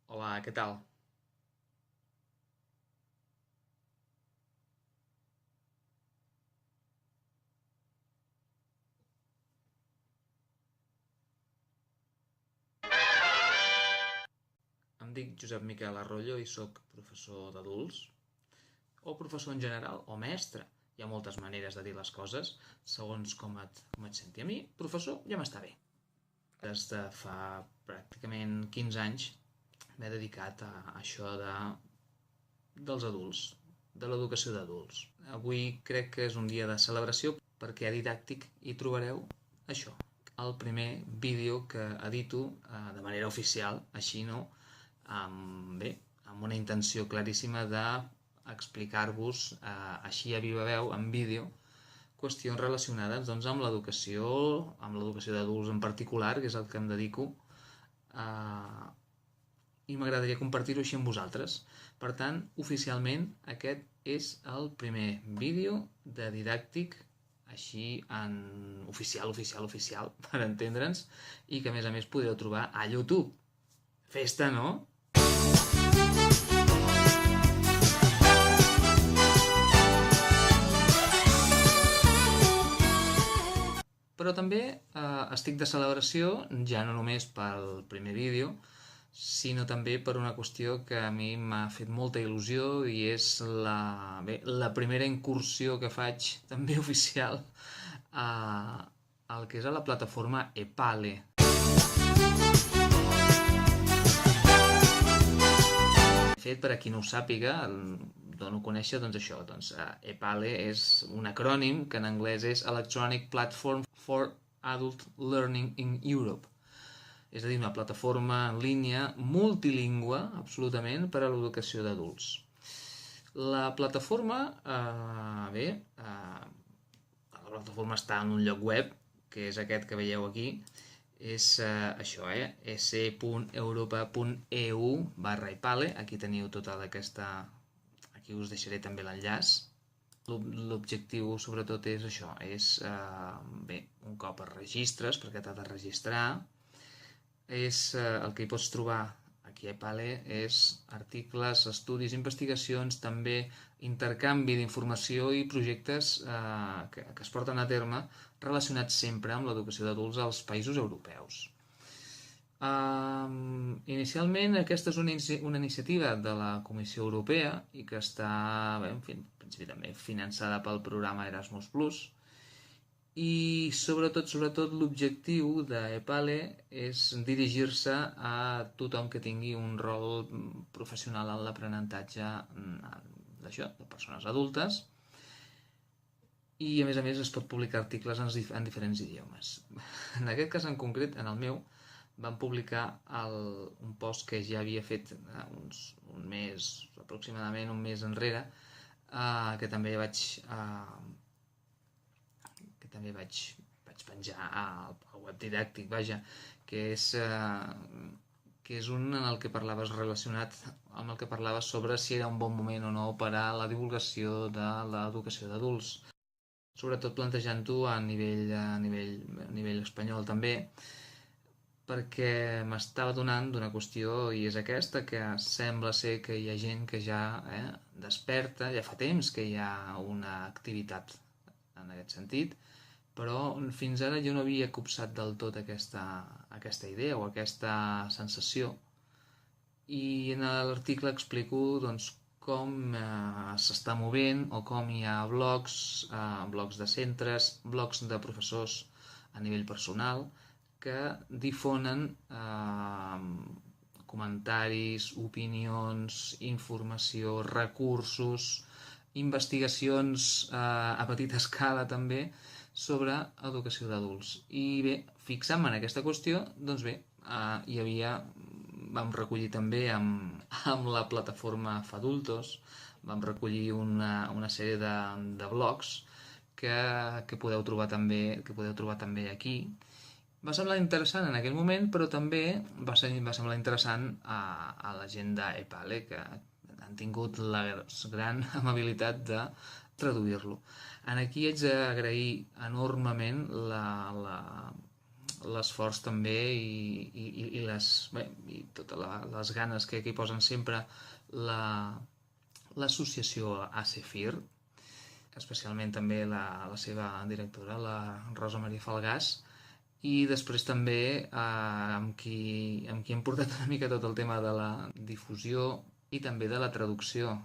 Hola, què tal? Em dic Josep Miquel Arroyo i sóc professor d'adults, o professor en general, o mestre. Hi ha moltes maneres de dir les coses, segons com et senti. A mi, professor, ja m'està bé. Des de fa pràcticament 15 anys m'he dedicat a això dels adults, de l'educació d'adults. Avui crec que és un dia de celebració perquè a Didàctic hi trobareu això, el primer vídeo que edito de manera oficial, així no, bé, amb una intenció claríssima d'explicar-vos així a viva veu, en vídeo, qüestions relacionades doncs, amb l'educació d'adults en particular, que és el que em dedico, i m'agradaria compartir-ho així amb vosaltres. Per tant, oficialment, aquest és el primer vídeo de Didàctic, així en oficial, per entendre'ns, i que a més podeu trobar a YouTube. Festa, no? Però també estic de celebració, ja no només pel primer vídeo, sinó també per una qüestió que a mi m'ha fet molta il·lusió i és la primera incursió que faig, també oficial, al que és a la plataforma Epale. De fet, per a qui no ho sàpiga, dono a conèixer doncs això, EPALE és un acrònim que en anglès és Electronic Platform for Adult Learning in Europe. És a dir, una plataforma en línia multilingüe, absolutament, per a l'educació d'adults. La plataforma, la plataforma està en un lloc web, que és aquest que veieu aquí, és això, se.europa.eu/epale. Aquí teniu tota aquesta... Aquí us deixaré també l'enllaç. L'objectiu, sobretot, és això, un cop es registres, perquè t'ha de registrar, el que hi pots trobar aquí a Epale és articles, estudis, investigacions, també intercanvi d'informació i projectes que es porten a terme relacionats sempre amb l'educació d'adults als països europeus. Inicialment aquesta és una iniciativa de la Comissió Europea i que està, en principi també finançada pel programa Erasmus+, i sobretot l'objectiu d'Epale és dirigir-se a tothom que tingui un rol professional en l'aprenentatge d'això, de persones adultes, i a més es pot publicar articles en diferents idiomes. En aquest cas en concret, en el meu, vam publicar un post que ja havia fet aproximadament un mes enrere, que també vaig penjar al web Didàctic, que és un en el que parlaves relacionat amb el que parlaves sobre si era un bon moment o no per a la divulgació de l'educació d'adults, sobretot plantejant-ho a nivell espanyol també, perquè m'estava donant d'una qüestió i és aquesta, que sembla ser que hi ha gent que ja desperta, ja fa temps que hi ha una activitat en aquest sentit, però fins ara jo no havia copsat del tot aquesta idea o aquesta sensació. I en l'article explico com s'està movent o com hi ha blogs de centres, blogs de professors a nivell personal, que difonen comentaris, opinions, informació, recursos, investigacions a petita escala també sobre educació d'adults. I bé, fixant-me en aquesta qüestió, vam recollir també amb la plataforma Fadultos, vam recollir una sèrie de blogs que podeu trobar també aquí. Va semblar interessant en aquell moment, però també va semblar interessant a la gent d'Epale, que han tingut la gran amabilitat de traduir-lo. Aquí haig d'agrair enormement l'esforç també i totes les ganes que hi posen sempre l'associació ACFIR, especialment també la seva directora, la Rosa Maria Falgàs, i després també amb qui hem portat una mica tot el tema de la difusió i també de la traducció,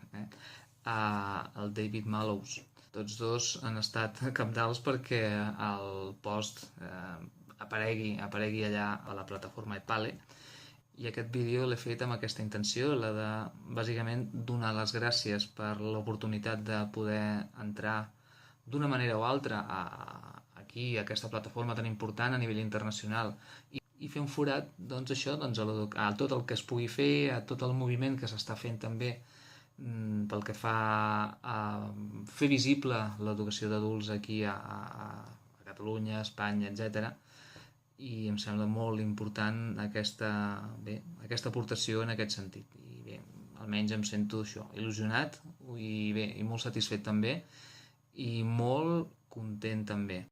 el David Mallows. Tots dos han estat cabdals perquè el post aparegui allà a la plataforma Epale, i aquest vídeo l'he fet amb aquesta intenció, la de bàsicament donar les gràcies per l'oportunitat de poder entrar d'una manera o altra aquí, a aquesta plataforma tan important a nivell internacional, i fer un forat a tot el que es pugui fer, a tot el moviment que s'està fent també pel que fa a fer visible l'educació d'adults aquí a Catalunya, a Espanya, etc. I em sembla molt important aquesta aportació en aquest sentit. I bé, almenys em sento això, il·lusionat i molt satisfet també, i molt content també.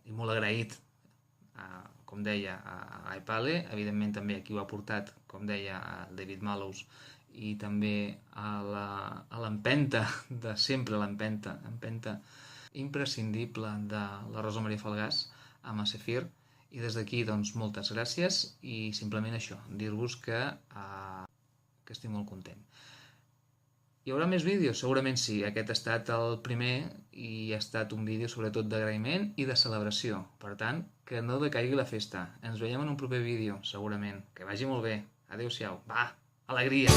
I molt agraït, com deia, a Epale, evidentment també a qui ho ha portat, com deia, a David Mallows, i també a l'empenta de sempre, l'empenta imprescindible de la Rosa Maria Falgàs amb ACFIR. I des d'aquí, doncs, moltes gràcies, i simplement això, dir-vos que estic molt content. Hi haurà més vídeos? Segurament sí. Aquest ha estat el primer i ha estat un vídeo sobretot d'agraïment i de celebració. Per tant, que no decaigui la festa. Ens veiem en un proper vídeo, segurament. Que vagi molt bé. Adéu-siau. Va, alegria!